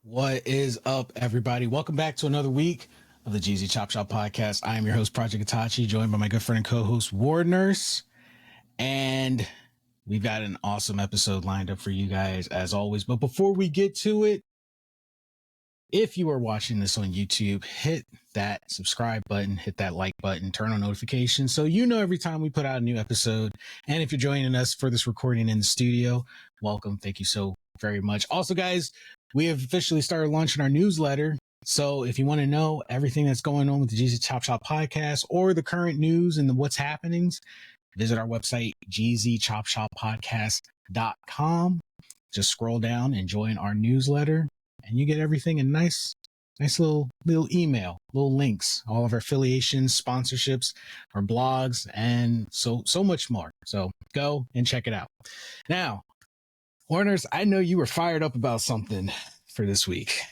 What is up, everybody? Welcome back to another week of the Jeezy Chop Shop podcast. I am your host, Project Itachi, joined by my good friend and co-host, Ward Nurse. And we've got an awesome episode lined up for you guys, as always. But before we get to it, if you are watching this on YouTube, hit that subscribe button, hit that like button, turn on notifications so you know every time we put out a new episode. And if you're joining us for this recording in the studio, welcome. Thank you so very much. Also, guys, we have officially started launching our newsletter. So if you want to know everything that's going on with the Jeezy Chop Shop podcast or the current news and what's happenings, visit our website, jeezychopshoppodcast.com. Just scroll down and join our newsletter, and you get everything in nice little email, little links, all of our affiliations, sponsorships, our blogs, and so much more. So go and check it out. Now, Warners, I know you were fired up about something for this week.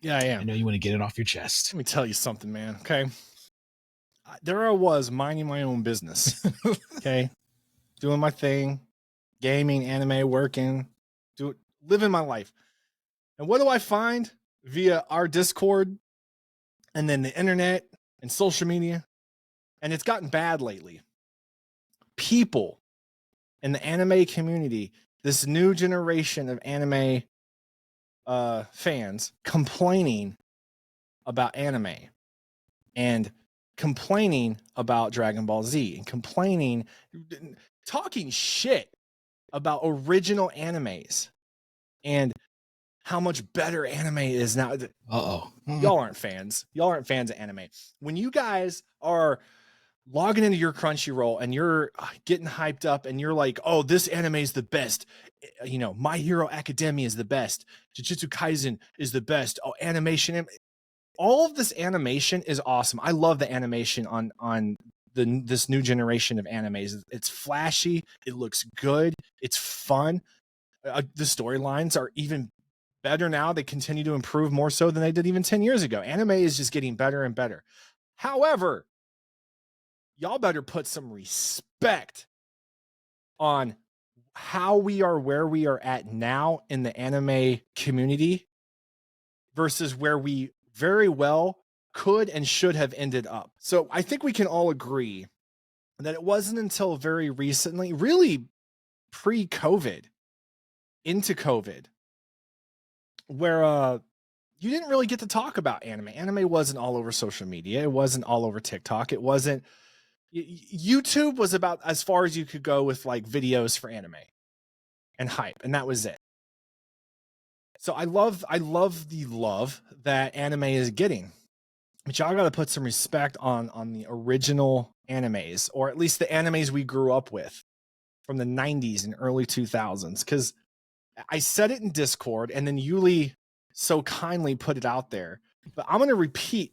Yeah, I am. I know you want to get it off your chest. Let me tell you something, man. Okay. There I was minding my own business. Okay. Doing my thing, gaming, anime, working, living my life. And what do I find via our Discord and then the internet and social media? And it's gotten bad lately. People in the anime community, this new generation of anime fans complaining about anime and complaining about Dragon Ball Z and talking shit about original animes and how much better anime is now. Y'all aren't fans. Y'all aren't fans of anime. When you guys are logging into your Crunchyroll and you're getting hyped up and you're like, oh, this anime is the best. You know, My Hero Academia is the best. Jujutsu Kaisen is the best. Oh, animation. All of this animation is awesome. I love the animation on this new generation of animes. It's flashy. It looks good. It's fun. The storylines are even better now. They continue to improve more so than they did even 10 years ago. Anime is just getting better and better. However, y'all better put some respect on how we are where we are at now in the anime community versus where we very well could and should have ended up. So I think we can all agree that it wasn't until very recently, really pre-COVID, into COVID, where you didn't really get to talk about anime. Anime wasn't all over social media. It wasn't all over TikTok. It wasn't. YouTube was about as far as you could go with like videos for anime and hype, and that was it. So I love the love that anime is getting, but y'all got to put some respect on the original animes, or at least the animes we grew up with from the 90s and early 2000s. Because I said it in Discord, and then Yuli so kindly put it out there. But I'm going to repeat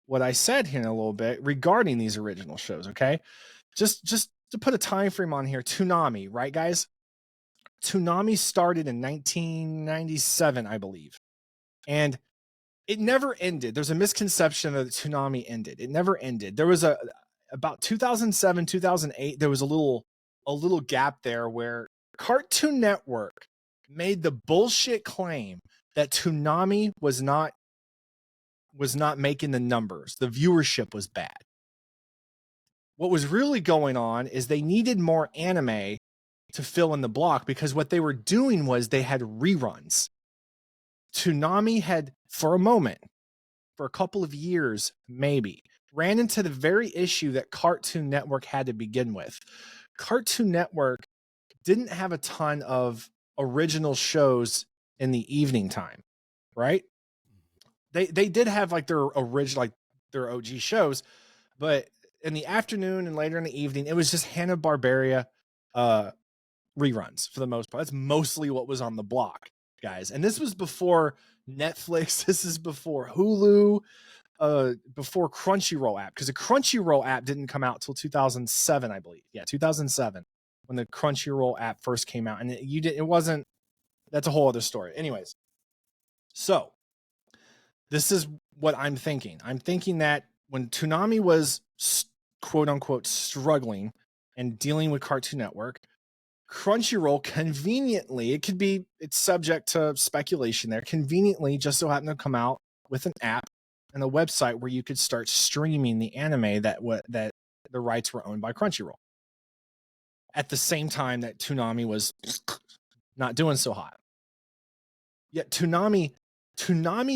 what I said here in a little bit regarding these original shows, okay? Just to put a time frame on here, Toonami, right, guys? Toonami started in 1997, I believe. And it never ended. There's a misconception that Toonami ended. It never ended. There was about 2007, 2008, there was a little gap there where Cartoon Network made the bullshit claim that Toonami was not making the numbers. The viewership was bad. What was really going on is they needed more anime to fill in the block, because what they were doing was they had reruns. Toonami had, for a moment, for a couple of years, maybe, ran into the very issue that Cartoon Network had to begin with. Cartoon Network didn't have a ton of original shows in the evening time, right? They did have like their original, like their OG shows, but in the afternoon and later in the evening, it was just Hanna-Barbera reruns for the most part. That's mostly what was on the block, guys. And this was before Netflix. This is before Hulu, before Crunchyroll app, because the Crunchyroll app didn't come out till 2007, I believe. Yeah, 2007 when the Crunchyroll app first came out, and it wasn't. That's a whole other story. Anyways, so this is what I'm thinking. I'm thinking that when Toonami was quote unquote struggling and dealing with Cartoon Network, Crunchyroll conveniently, it's subject to speculation there, conveniently just so happened to come out with an app and a website where you could start streaming the anime that the rights were owned by Crunchyroll. At the same time that Toonami was not doing so hot. Yet Toonami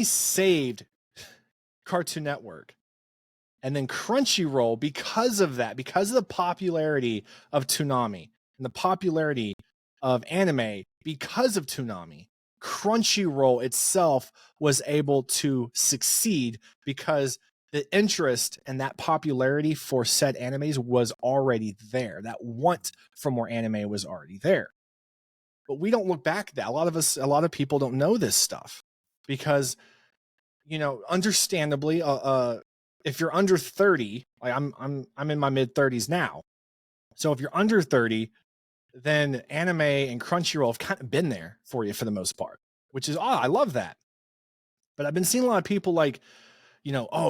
saved Cartoon Network. And then Crunchyroll, because of that, because of the popularity of Toonami and the popularity of anime, because of Toonami, Crunchyroll itself was able to succeed because the interest and that popularity for said animes was already there. That want for more anime was already there. But we don't look back at that. A lot of people don't know this stuff because, understandably, if you're under 30, like I'm in my mid 30s now. So if you're under 30, then anime and Crunchyroll have kind of been there for you for the most part, which is, I love that. But I've been seeing a lot of people like,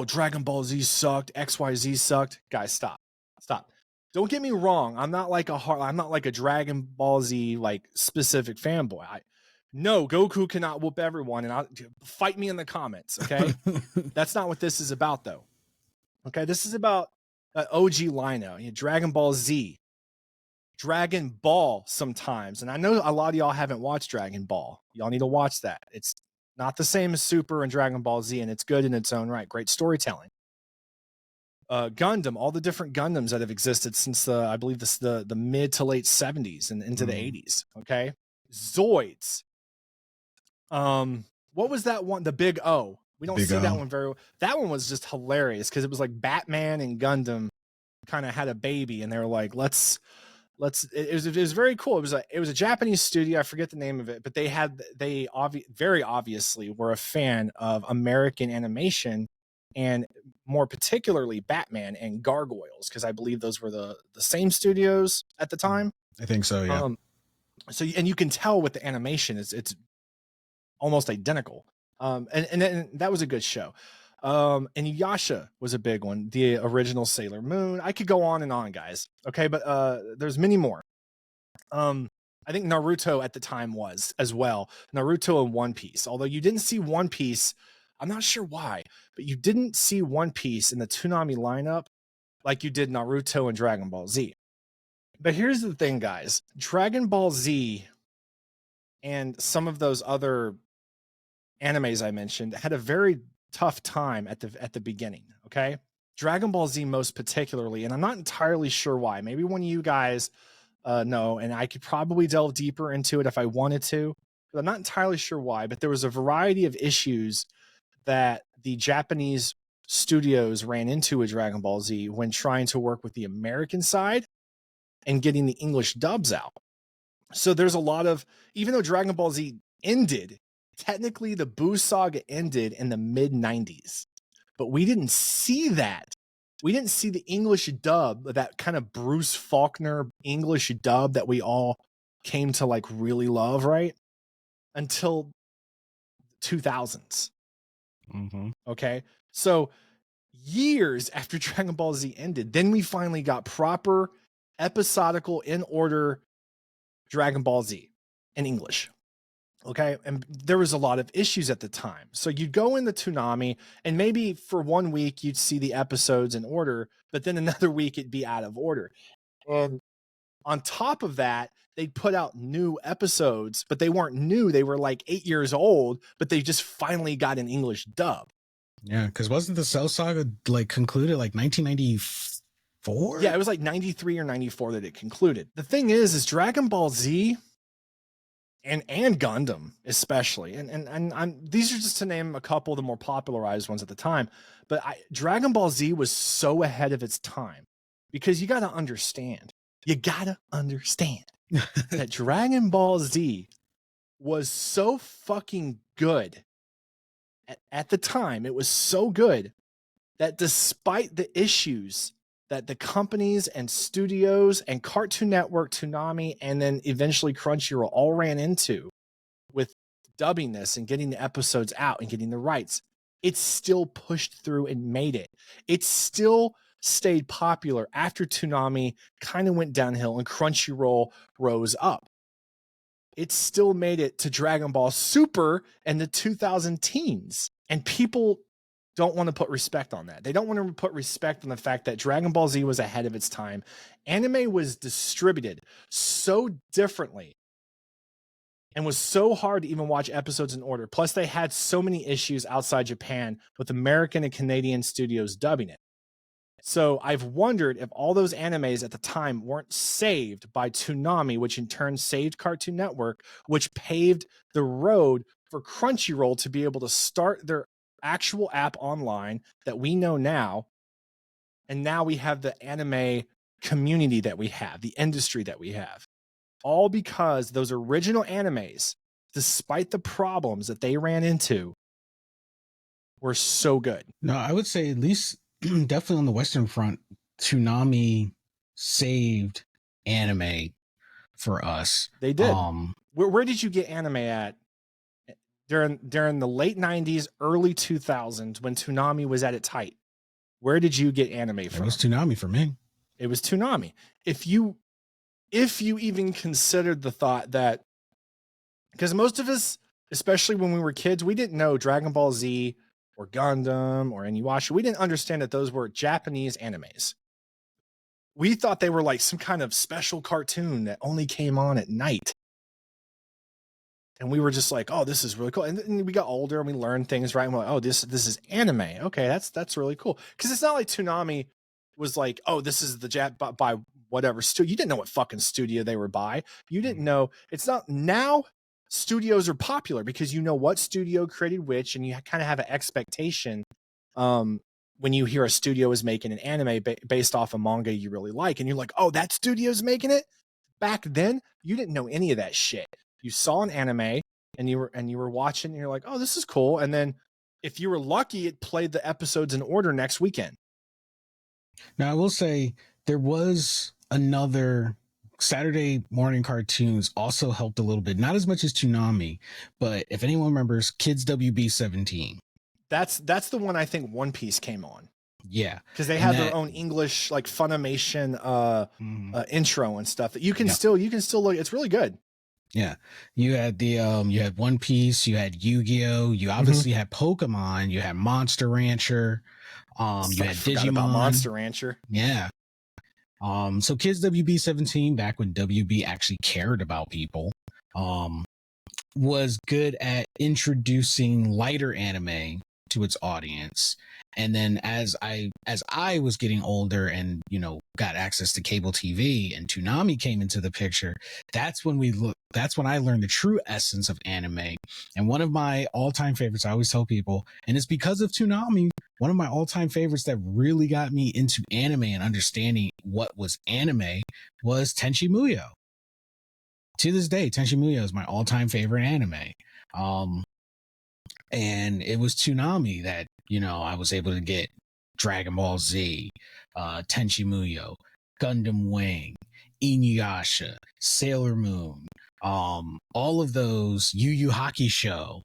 Dragon Ball Z sucked, XYZ sucked. Guys, stop. Don't get me wrong. I'm not like a Dragon Ball Z like specific fanboy. No, Goku cannot whoop everyone, and I'll fight me in the comments. Okay, that's not what this is about, though. Okay, this is about OG Lino, Dragon Ball Z, Dragon Ball sometimes, and I know a lot of y'all haven't watched Dragon Ball. Y'all need to watch that. It's not the same as Super and Dragon Ball Z, and it's good in its own right. Great storytelling. Gundam, all the different Gundams that have existed since I believe the mid to late 70s and into the 80s. Okay, Zoids. What was that one? The Big O. We don't see that one very well. That one was just hilarious because it was like Batman and Gundam kind of had a baby, and they were like, let's. It was very cool. It was a Japanese studio. I forget the name of it, but they very obviously were a fan of American animation, and more particularly Batman and Gargoyles, because I believe those were the same studios at the time. I think so, yeah. And you can tell with the animation, it's almost identical. And that was a good show. And Yasha was a big one, the original Sailor Moon. I could go on and on, guys. Okay, but there's many more. I think Naruto at the time was as well. Naruto and One Piece. Although you didn't see One Piece, I'm not sure why, but you didn't see One Piece in the Toonami lineup like you did Naruto and Dragon Ball Z. But here's the thing, guys. Dragon Ball Z and some of those other animes I mentioned had a very tough time at the beginning. Okay, Dragon Ball Z most particularly, and I'm not entirely sure why. Maybe one of you guys know, and I could probably delve deeper into it if I wanted to, but I'm not entirely sure why. But there was a variety of issues that the Japanese studios ran into with Dragon Ball Z when trying to work with the American side and getting the English dubs out. So there's a lot of, even though Dragon Ball Z ended, technically the Buu saga ended in the mid 90s, but we didn't see that. We didn't see the English dub, that kind of Bruce Faulkner English dub that we all came to like really love, right? Until 2000s. Mm-hmm. Okay. So years after Dragon Ball Z ended, then we finally got proper episodical in order Dragon Ball Z in English. Okay. And there was a lot of issues at the time. So you'd go in the Toonami and maybe for 1 week you'd see the episodes in order, but then another week it'd be out of order. And on top of that, they'd put out new episodes, but they weren't new. They were like 8 years old, but they just finally got an English dub. Yeah, because wasn't the Cell Saga like concluded like 1994? Yeah, it was like 93 or 94 that it concluded. The thing is Dragon Ball Z and Gundam especially, and these are just to name a couple of the more popularized ones at the time, but Dragon Ball Z was so ahead of its time because you got to understand that Dragon Ball Z was so fucking good at the time. It was so good that despite the issues that the companies and studios and Cartoon Network, Toonami, and then eventually Crunchyroll all ran into with dubbing this and getting the episodes out and getting the rights, it still pushed through and made it. It still stayed popular after Toonami kind of went downhill and Crunchyroll rose up. It still made it to Dragon Ball Super and the 2000 teens. And people don't want to put respect on that. They don't want to put respect on the fact that Dragon Ball Z was ahead of its time. Anime was distributed so differently and was so hard to even watch episodes in order. Plus, they had so many issues outside Japan with American and Canadian studios dubbing it. So I've wondered if all those animes at the time weren't saved by Toonami, which in turn saved Cartoon Network, which paved the road for Crunchyroll to be able to start their actual app online that we know now. And now we have the anime community that we have, the industry that we have. All because those original animes, despite the problems that they ran into, were so good. No, I would say at least definitely on the Western front, Toonami saved anime for us. They did. Where did you get anime at during the late 90s, early 2000s when Toonami was at its height? Where did you get anime from? It was Toonami for me. It was Toonami. If you even considered the thought that, because most of us, especially when we were kids, we didn't know Dragon Ball Z or Gundam or Inuyasha. We didn't understand that those were Japanese animes. We thought they were like some kind of special cartoon that only came on at night. And we were just like, oh, this is really cool. And then we got older and we learned things, right? And we're like, oh, this is anime. Okay, that's really cool. Because it's not like Toonami was like, oh, this is the by whatever studio. You didn't know what fucking studio they were by. You didn't know. It's not now. Studios are popular because you know what studio created which, and you kind of have an expectation when you hear a studio is making an anime based off a manga you really like, and you're like, oh, that studio's making it. Back then, you didn't know any of that shit. You saw an anime and you were watching, and you're like, oh, this is cool. And then if you were lucky, it played the episodes in order next weekend. Now I will say there was another. Saturday morning cartoons also helped a little bit, not as much as Toonami, but if anyone remembers Kids WB 17. That's the one I think One Piece came on. Yeah. Because they had their own English like Funimation intro and stuff that you can still look. It's really good. Yeah. You had you had One Piece, you had Yu-Gi-Oh, you obviously had Pokemon, you had Monster Rancher, you had Digimon. About Monster Rancher. Yeah. So Kids WB 17, back when WB actually cared about people, was good at introducing lighter anime to its audience. And then as I was getting older and, got access to cable TV and Toonami came into the picture, that's when I learned the true essence of anime. And one of my all-time favorites, I always tell people, and it's because of Toonami, one of my all-time favorites that really got me into anime and understanding what was anime was Tenchi Muyo. To this day, Tenchi Muyo is my all-time favorite anime. And it was Toonami that, I was able to get Dragon Ball Z, Tenchi Muyo, Gundam Wing, Inuyasha, Sailor Moon, all of those, Yu Yu Hakusho,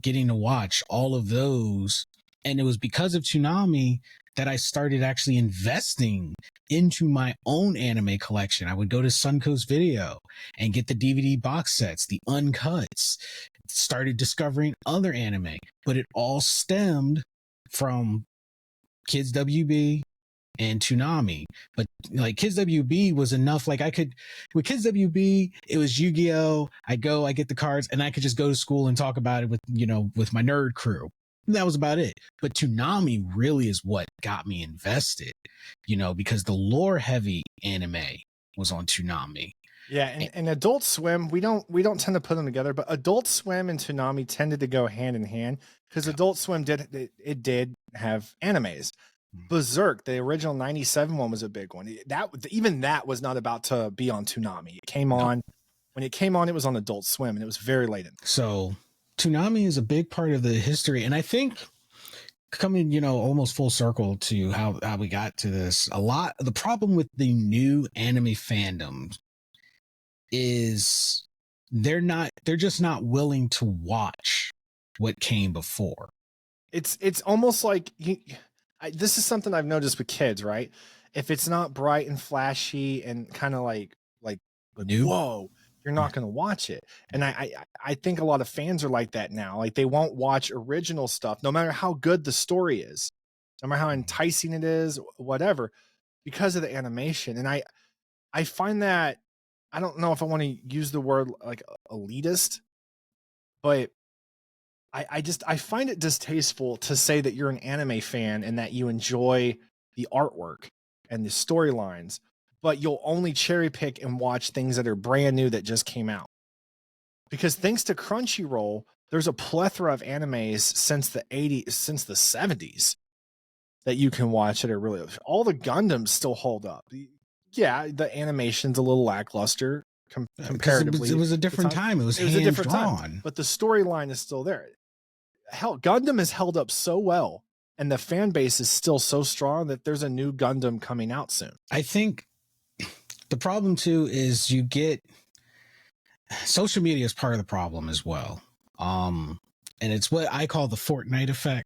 getting to watch all of those. And it was because of Toonami that I started actually investing into my own anime collection. I would go to Suncoast Video and get the DVD box sets, the uncuts, started discovering other anime, but it all stemmed from Kids WB and Toonami. But like Kids WB was enough. Like with Kids WB, it was Yu-Gi-Oh! I get the cards, and I could just go to school and talk about it with my nerd crew. That was about it. But Toonami really is what got me invested, because the lore heavy anime was on Toonami. Yeah, and Adult Swim, we don't tend to put them together, but Adult Swim and Toonami tended to go hand in hand because Adult Swim did have animes. Berserk, the original 97 one, was a big one. That was not about to be on Toonami. It came on when it came on, it was on Adult Swim, and it was very late. So Toonami is a big part of the history, and I think coming, almost full circle to how we got to this, a lot of the problem with the new anime fandoms is they're just not willing to watch what came before. It's almost like This is something I've noticed with kids, right? If it's not bright and flashy and kind of like New. whoa, you're not going to watch it. And I think a lot of fans are like that now. Like they won't watch original stuff, no matter how good the story is, no matter how enticing it is, whatever, because of the animation. And I find that, I don't know if I want to use the word like elitist, but I find it distasteful to say that you're an anime fan and that you enjoy the artwork and the storylines, but you'll only cherry pick and watch things that are brand new that just came out. Because thanks to Crunchyroll, there's a plethora of animes since the 80s, since the 70s that you can watch that are really, all the Gundams still hold up. Yeah, the animation's a little lackluster comparatively. It was a different time. It was a different hand-drawn. time, but the storyline is still there. Hell, Gundam has held up so well, and the fan base is still so strong that there's a new Gundam coming out soon. I think the problem too is you get social media is part of the problem as well. And it's what I call the Fortnite effect.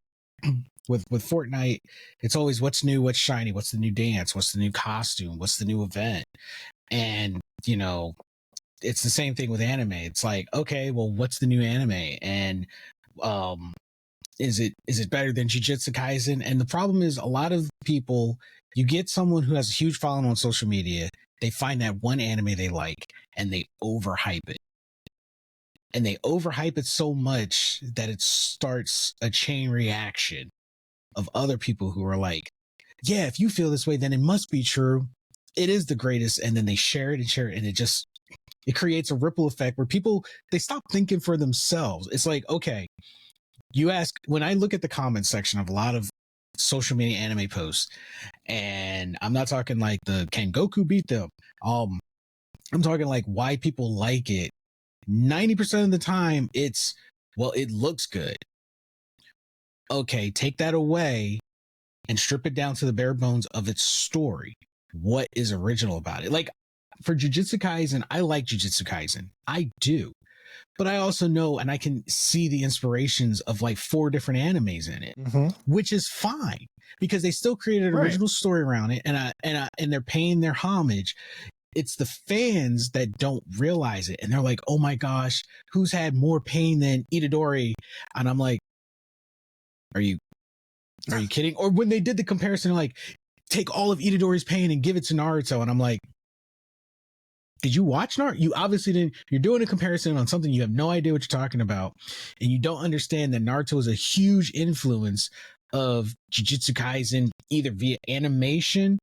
With Fortnite, it's always what's new, what's shiny, what's the new dance, what's the new costume, what's the new event. And, you know, it's the same thing with anime. It's like, okay, well, what's the new anime? And is it better than Jujutsu Kaisen? And the problem is a lot of people, you get someone who has a huge following on social media, they find that one anime they like and they overhype it. And they overhype it so much that it starts a chain reaction of other people who are like, yeah, if you feel this way, then it must be true. It is the greatest. And then they share it, and it creates a ripple effect where people, they stop thinking for themselves. It's like, okay, you ask, when I look at the comment section of a lot of social media anime posts, and I'm not talking like the can Goku beat them. I'm talking like why people like it. 90% of the time it's, well, it looks good. Okay, take that away and strip it down to the bare bones of its story. What is original about it? Like for Jujutsu Kaisen, I like Jujutsu Kaisen. I do. But I also know, and I can see the inspirations of like 4 different animes in it, which is fine because they still created an original story around it, and they're paying their homage. It's the fans that don't realize it, and they're like, "Oh my gosh, who's had more pain than Itadori?" And I'm like, "Are you kidding?" Or when they did the comparison, like, take all of Itadori's pain and give it to Naruto, and I'm like, did you watch Naruto? You obviously didn't. You're doing a comparison on something you have no idea what you're talking about, and you don't understand that Naruto is a huge influence of Jujutsu Kaisen, either via animation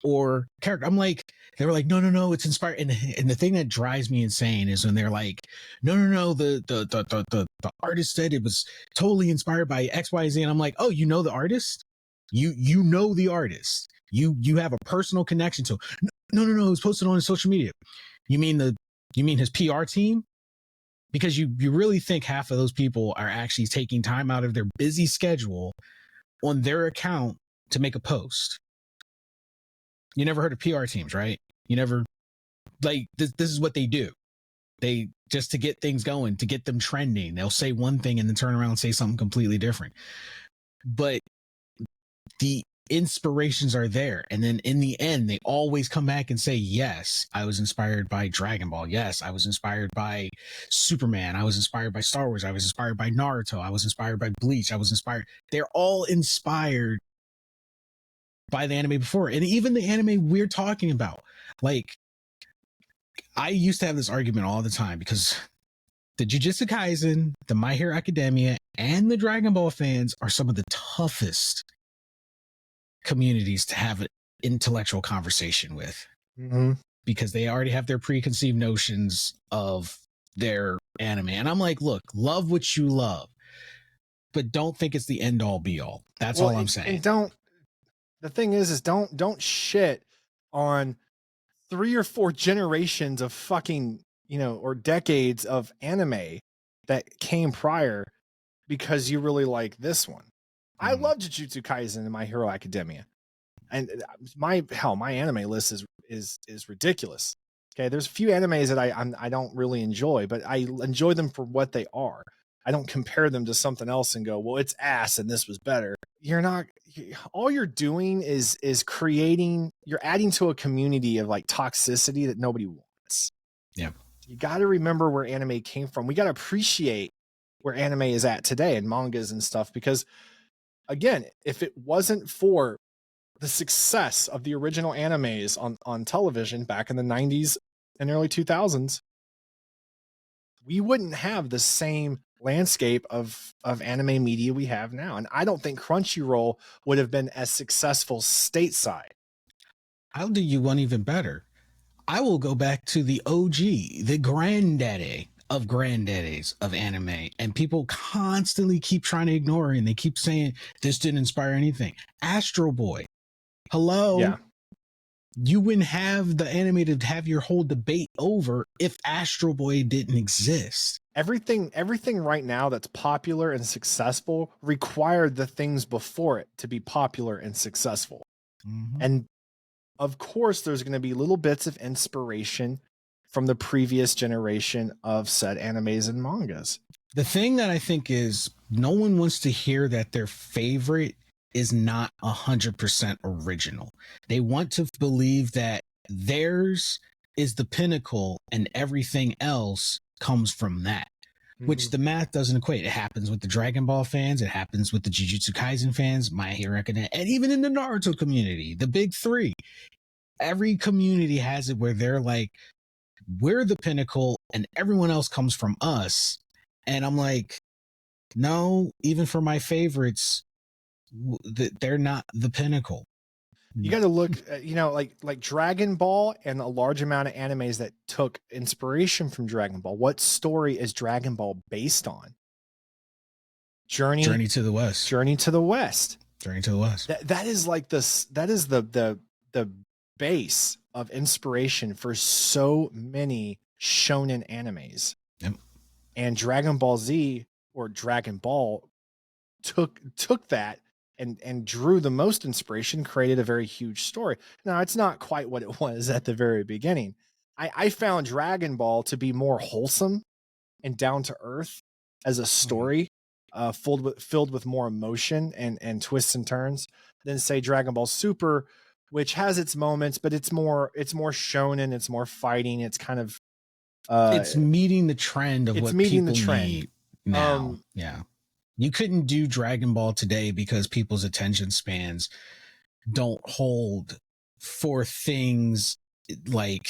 or character. I'm like, they were like, no, it's inspired. And the thing that drives me insane is when they're like, no, the artist said it was totally inspired by XYZ, and I'm like, oh, you know the artist? You know the artist. You have a personal connection to him. No, it was posted on his social media. You mean his PR team? Because you really think half of those people are actually taking time out of their busy schedule on their account to make a post. You never heard of PR teams, right? You never, like, this is what they do. They, just to get things going, to get them trending, they'll say one thing and then turn around and say something completely different. But the inspirations are there, and then in the end they always come back and say, yes, I was inspired by Dragon Ball, yes, I was inspired by Superman, I was inspired by Star Wars, I was inspired by Naruto, I was inspired by Bleach, I was inspired. They're all inspired by the anime before, and even the anime we're talking about. Like, I used to have this argument all the time because the Jujutsu Kaisen, the My Hero Academia, and the Dragon Ball fans are some of the toughest communities to have an intellectual conversation with, because they already have their preconceived notions of their anime. And I'm like, look, love what you love, but don't think it's the end all be all. That's all I'm saying. And the thing is don't shit on 3 or 4 generations of fucking, or decades of anime that came prior because you really like this one. I love Jujutsu Kaisen and My Hero Academia, and my anime list is ridiculous. Okay, there's a few animes that I don't really enjoy, but I enjoy them for what they are. I don't compare them to something else and go, well, it's ass and this was better. all you're doing is creating, you're adding to a community of like toxicity that nobody wants. Yeah. You got to remember where anime came from. We got to appreciate where anime is at today and mangas and stuff, because again, if it wasn't for the success of the original animes on television back in the 90s and early 2000s, we wouldn't have the same landscape of anime media we have now. And I don't think Crunchyroll would have been as successful stateside. I'll do you one even better. I will go back to the OG, the granddaddy of granddaddies of anime, and people constantly keep trying to ignore it, and they keep saying this didn't inspire anything. Astro Boy. Hello. Yeah. You wouldn't have the anime to have your whole debate over if Astro Boy didn't exist. Everything right now that's popular and successful required the things before it to be popular and successful. Mm-hmm. And of course, there's going to be little bits of inspiration from the previous generation of said animes and mangas. The thing that I think is no one wants to hear that their favorite is not 100% original. They want to believe that theirs is the pinnacle and everything else comes from that, which the math doesn't equate. It happens with the Dragon Ball fans. It happens with the Jujutsu Kaisen fans, My Hero Academia, and even in the Naruto community, the big three. Every community has it where they're like, we're the pinnacle and everyone else comes from us. And I'm like, no, even for my favorites, they're not the pinnacle. You got to look, like Dragon Ball and a large amount of animes that took inspiration from Dragon Ball. What story is Dragon Ball based on? Journey to the West. Journey to the West. Journey to the West. That is like this. That is the base of inspiration for so many shonen animes. Yep. And Dragon Ball Z or Dragon Ball took that and drew the most inspiration, created a very huge story. Now, it's not quite what it was at the very beginning. I found Dragon Ball to be more wholesome and down to earth as a story, filled with more emotion and twists and turns than say Dragon Ball Super, which has its moments, but it's more shonen, it's more fighting, it's kind of it's meeting the trend of what people need now. Yeah. You couldn't do Dragon Ball today because people's attention spans don't hold for things like,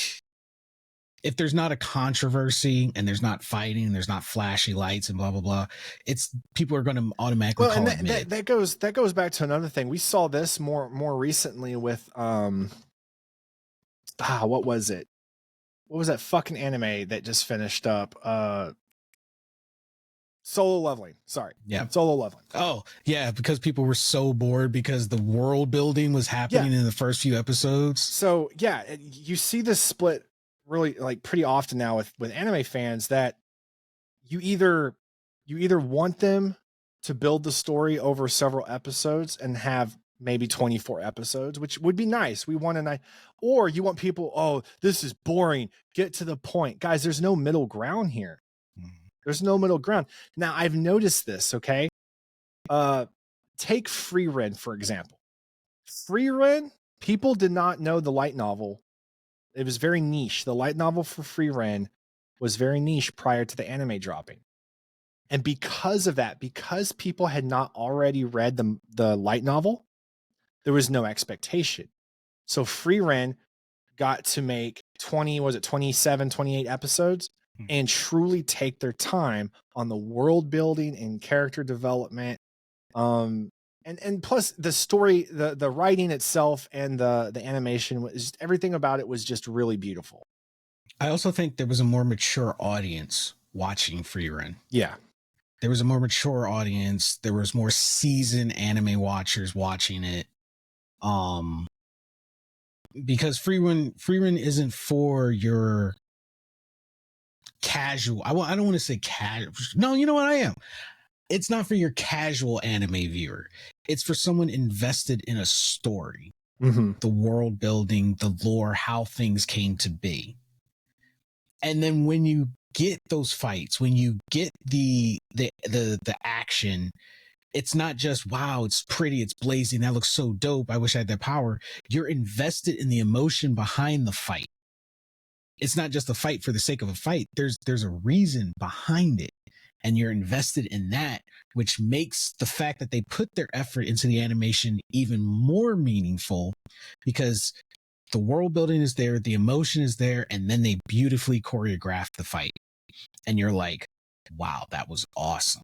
if there's not a controversy and there's not fighting and there's not flashy lights and blah blah blah, it's people are going to automatically call it mid. That goes back to another thing. We saw this more recently with what was it? What was that fucking anime that just finished up? Solo Leveling. Sorry. Yeah. Solo Leveling. Oh, yeah, because people were so bored because the world building was happening in the first few episodes. So, yeah, you see this split really like pretty often now with anime fans, that you either want them to build the story over several episodes and have maybe 24 episodes, which would be nice. We want or you want people, oh, this is boring, get to the point. Guys, there's no middle ground here. There's no middle ground. Now, I've noticed this, okay? Take Frieren, for example. Frieren, people did not know the light novel. It was very niche. The light novel for Frieren was very niche prior to the anime dropping. And because of that, because people had not already read the light novel, there was no expectation. So Frieren got to make 27, 28 episodes and truly take their time on the world building and character development. And plus the story, the writing itself and the animation was just, everything about it was just really beautiful. I also think there was a more mature audience watching Frieren. Yeah. There was a more mature audience. There was more seasoned anime watchers watching it. Because Frieren isn't for your casual. I don't want to say casual. No, you know what I am. It's not for your casual anime viewer. It's for someone invested in a story, the world building, the lore, how things came to be. And then when you get those fights, when you get the action, it's not just, wow, it's pretty, it's blazing, that looks so dope, I wish I had that power. You're invested in the emotion behind the fight. It's not just a fight for the sake of a fight. There's a reason behind it, and you're invested in that, which makes the fact that they put their effort into the animation even more meaningful, because the world building is there, the emotion is there, and then they beautifully choreograph the fight. And you're like, wow, that was awesome.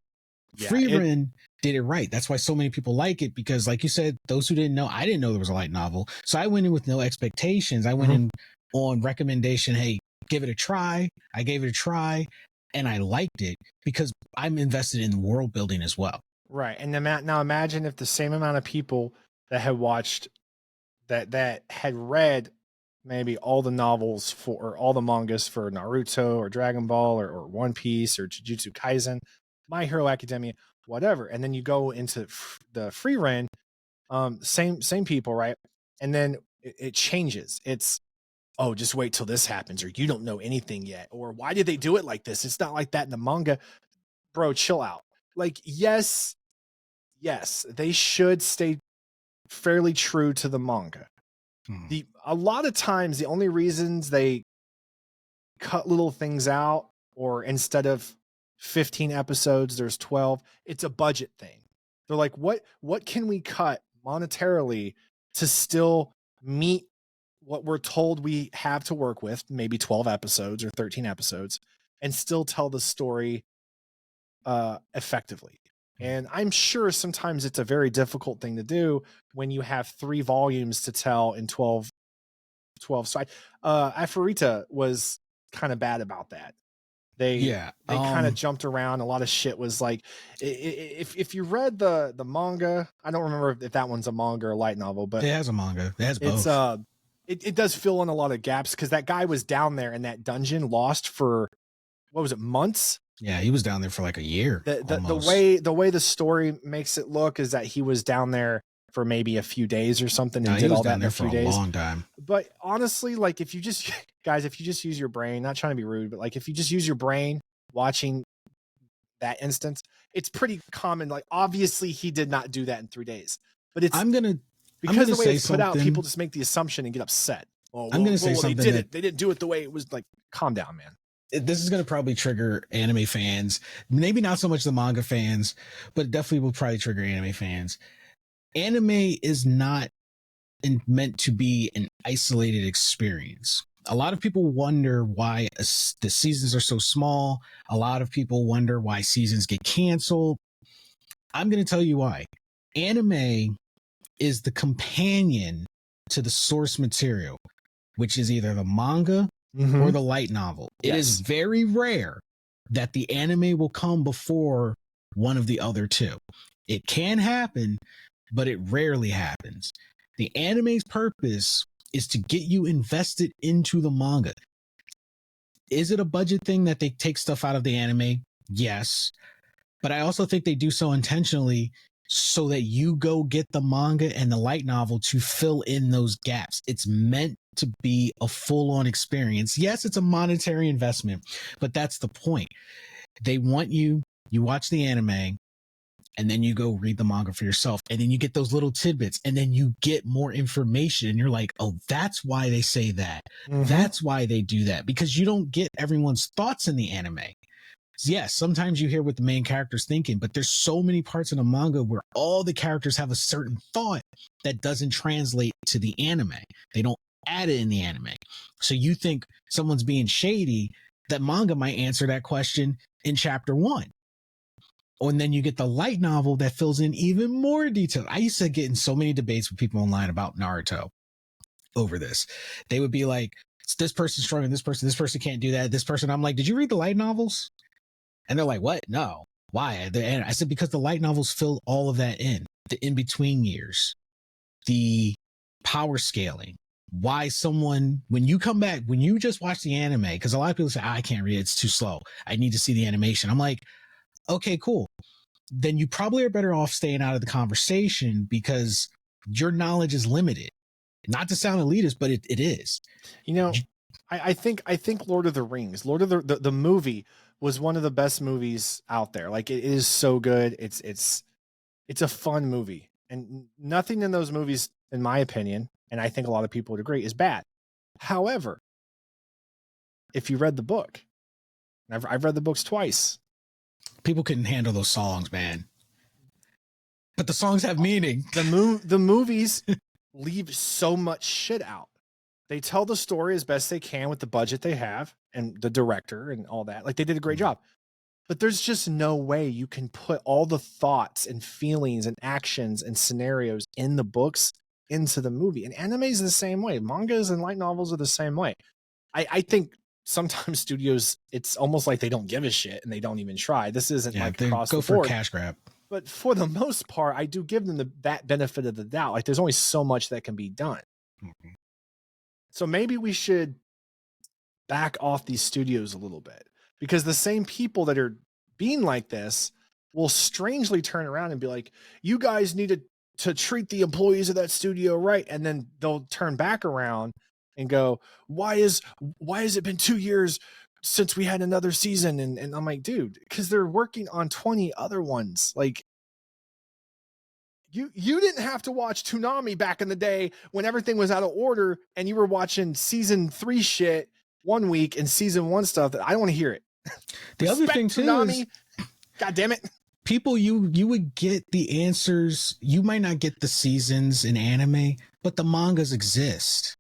Yeah, Freerin did it right. That's why so many people like it, because like you said, those who didn't know, I didn't know there was a light novel. So I went in with no expectations. I went in on recommendation. Hey, give it a try. I gave it a try and I liked it because I'm invested in world building as well. Right. And now imagine if the same amount of people that had watched that had read maybe all the novels for, or all the mangas for Naruto or Dragon Ball or One Piece or Jujutsu Kaisen, My Hero Academia, whatever. And then you go into the free run, same people, right? And then it changes. It's, oh, just wait till this happens, or you don't know anything yet, or why did they do it like this? It's not like that in the manga. Bro, chill out. Like, yes, they should stay fairly true to the manga. A lot of times the only reasons they cut little things out, or instead of 15 episodes there's 12, it's a budget thing. They're like, what can we cut monetarily to still meet what we're told we have to work with, maybe 12 episodes or 13 episodes, and still tell the story effectively. And I'm sure sometimes it's a very difficult thing to do when you have 3 volumes to tell in 12. So Aphrodita was kind of bad about that. They kind of jumped around. A lot of shit was like, if you read the manga, I don't remember if that one's a manga or a light novel, but it has a manga. It has both. It does fill in a lot of gaps, because that guy was down there in that dungeon lost for, what was it, months? Yeah, he was down there for like a year. The way the story makes it look is that he was down there for maybe a few days or something, and did all that in a few days. Long time. But honestly, like, if you just guys, if you just use your brain, not trying to be rude, but like, if you just use your brain watching that instance, it's pretty common. Like, obviously he did not do that in 3 days, but it's because the way it's put out, people just make the assumption and get upset. Oh, I'm going to say something. They didn't do it the way it was. Like, calm down, man. This is going to probably trigger anime fans, maybe not so much the manga fans, but definitely will probably trigger anime fans. Anime is not meant to be an isolated experience. A lot of people wonder why the seasons are so small. A lot of people wonder why seasons get canceled. I'm going to tell you why. Anime is the companion to the source material, which is either the manga or the light novel. It is very rare that the anime will come before one of the other two. It can happen, but it rarely happens. The anime's purpose is to get you invested into the manga. Is it a budget thing that they take stuff out of the anime? Yes. But I also think they do so intentionally so that you go get the manga and the light novel to fill in those gaps. It's meant to be a full-on experience. Yes, it's a monetary investment, but that's the point. They want you watch the anime, and then you go read the manga for yourself, and then you get those little tidbits, and then you get more information, and you're like, oh, that's why they say that. That's why they do that, because you don't get everyone's thoughts in the anime. Yes, sometimes you hear what the main character's thinking, but there's so many parts in a manga where all the characters have a certain thought that doesn't translate to the anime. They don't add it in the anime. So you think someone's being shady, that manga might answer that question in chapter 1. And then you get the light novel that fills in even more detail. I used to get in so many debates with people online about Naruto over this. They would be like, this person's stronger than this person can't do that, this person. I'm like, did you read the light novels? And they're like, what? No. Why? And I said, because the light novels fill all of that in. The in-between years, the power scaling, why someone, when you come back, when you just watch the anime, because a lot of people say, I can't read it, it's too slow, I need to see the animation. I'm like, okay, cool. Then you probably are better off staying out of the conversation, because your knowledge is limited. Not to sound elitist, but it is. You know, I think Lord of the Rings, Lord of the movie was one of the best movies out there. Like, it is so good. It's It's a fun movie, and nothing in those movies, in my opinion, and I think a lot of people would agree, is bad. However, if you read the book, I've read the books twice. People couldn't handle those songs, man. But the songs have meaning. The movies leave so much shit out. They tell the story as best they can with the budget they have and the director and all that. Like, they did a great job. But there's just no way you can put all the thoughts and feelings and actions and scenarios in the books into the movie. And anime is the same way. Mangas and light novels are the same way. I think sometimes studios, it's almost like they don't give a shit and they don't even try. This isn't like across the board. Go for a cash grab. But for the most part, I do give them that benefit of the doubt. Like, there's only so much that can be done. Mm-hmm. So maybe we should back off these studios a little bit, because the same people that are being like this will strangely turn around and be like, you guys need to treat the employees of that studio right. And then they'll turn back around and go, why has it been 2 years since we had another season? And I'm like, dude, because they're working on 20 other ones. Like, you didn't have to watch Toonami back in the day when everything was out of order and you were watching season 3 shit 1 week and season 1 stuff that I don't want to hear it. The other thing too is, God damn it. People, you would get the answers. You might not get the seasons in anime, but the mangas exist.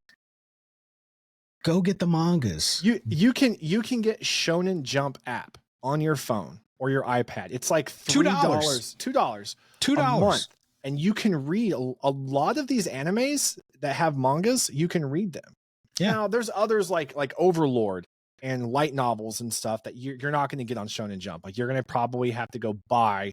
Go get the mangas. You can get Shonen Jump app on your phone or your iPad. It's like $3, $2 a month. And you can read a lot of these animes that have mangas. You can read them. Yeah. Now there's others like Overlord and light novels and stuff that you're not going to get on Shonen Jump. Like, you're going to probably have to go buy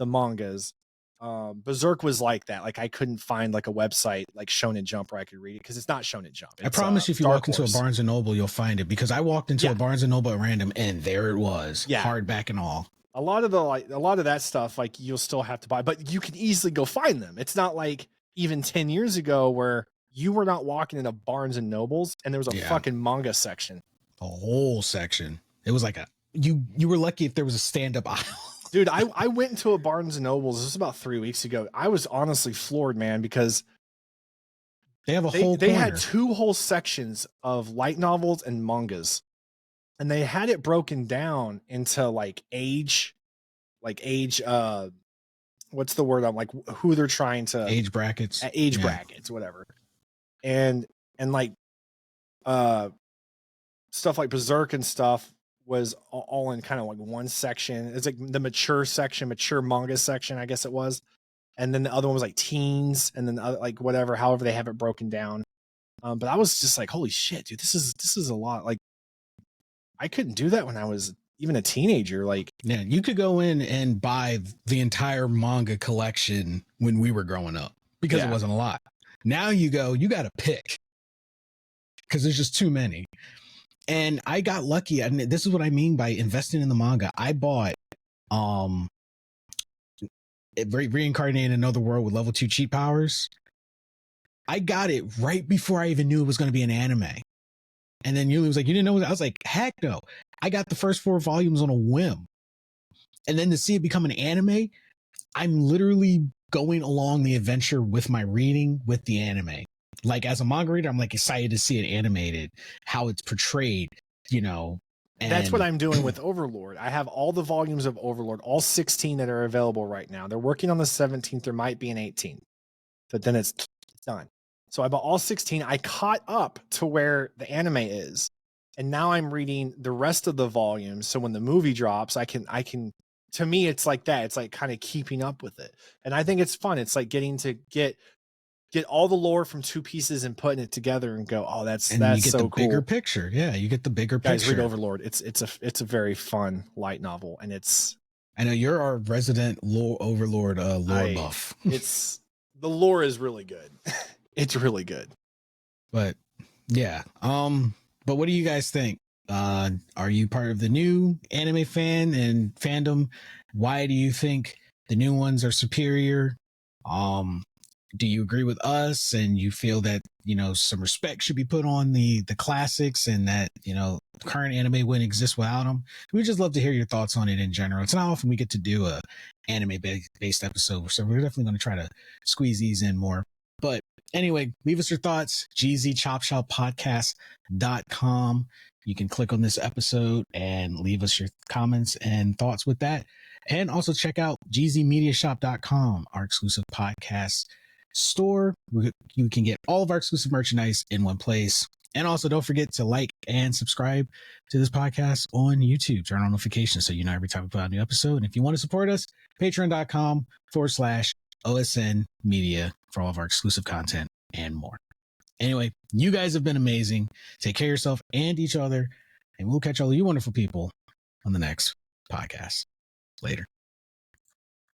the mangas. Berserk was like that. Like, I couldn't find like a website like Shonen Jump where I could read it because it's not Shonen Jump. It's, I promise you, if you walk into a Barnes and Noble, you'll find it, because I walked into a Barnes and Noble at random and there it was, hardback and all. A lot of that stuff, like, you'll still have to buy, but you can easily go find them. It's not like even 10 years ago where you were not walking into Barnes and Nobles and there was a fucking manga section. A whole section. It was like you were lucky if there was a stand-up aisle. Dude, I went into a Barnes and Nobles. This was about 3 weeks ago. I was honestly floored, man, because they have they had 2 whole sections of light novels and mangas. And they had it broken down into like age, what's the word? I'm like, who they're trying to age brackets, brackets, whatever. And like, stuff like Berserk and stuff was all in kind of like one section. It's like the mature section, mature manga section, I guess it was. And then the other one was like teens, and then the other, like whatever, however they have it broken down. But I was just like, holy shit, dude, this is a lot. Like, I couldn't do that when I was even a teenager. Like, yeah, you could go in and buy the entire manga collection when we were growing up, because it wasn't a lot. Now you got to pick, because there's just too many. And I got lucky. And this is what I mean by investing in the manga. I bought Reincarnated in Another World with level 2 cheat powers. I got it right before I even knew it was going to be an anime. And then Yuli was like, you didn't know? I was like, heck no. I got the first 4 volumes on a whim. And then to see it become an anime, I'm literally going along the adventure with my reading with the anime. Like, as a manga reader, I'm like excited to see it animated, how it's portrayed, And that's what I'm doing with Overlord. I have all the volumes of Overlord, all 16 that are available right now. They're working on the 17th. There might be an 18th, but then it's done. So I bought all 16. I caught up to where the anime is. And now I'm reading the rest of the volumes. So when the movie drops, I can, to me, it's like that. It's like kind of keeping up with it. And I think it's fun. It's like getting to get all the lore from 2 pieces and putting it together and go, oh, that's you get so the cool. Bigger picture. Yeah. You get the bigger Guys, picture. read Overlord. It's a very fun light novel. And I know you're our resident Overlord lore buff. The lore is really good. It's really good. But yeah. But what do you guys think? Are you part of the new anime fan and fandom? Why do you think the new ones are superior? do you agree with us and you feel that, some respect should be put on the classics and that, current anime wouldn't exist without them? We just love to hear your thoughts on it in general. It's not often we get to do a anime based episode, so we're definitely going to try to squeeze these in more. But anyway, leave us your thoughts. gzchopshoppodcast.com. You can click on this episode and leave us your comments and thoughts with that. And also check out gzmediashop.com, our exclusive podcast store. You can get all of our exclusive merchandise in one place. And also don't forget to like and subscribe to this podcast on YouTube. Turn on notifications so you know every time we put out a new episode. And if you want to support us, patreon.com/OSN Media for all of our exclusive content and more. Anyway, you guys have been amazing. Take care of yourself and each other. And we'll catch all of you wonderful people on the next podcast. Later.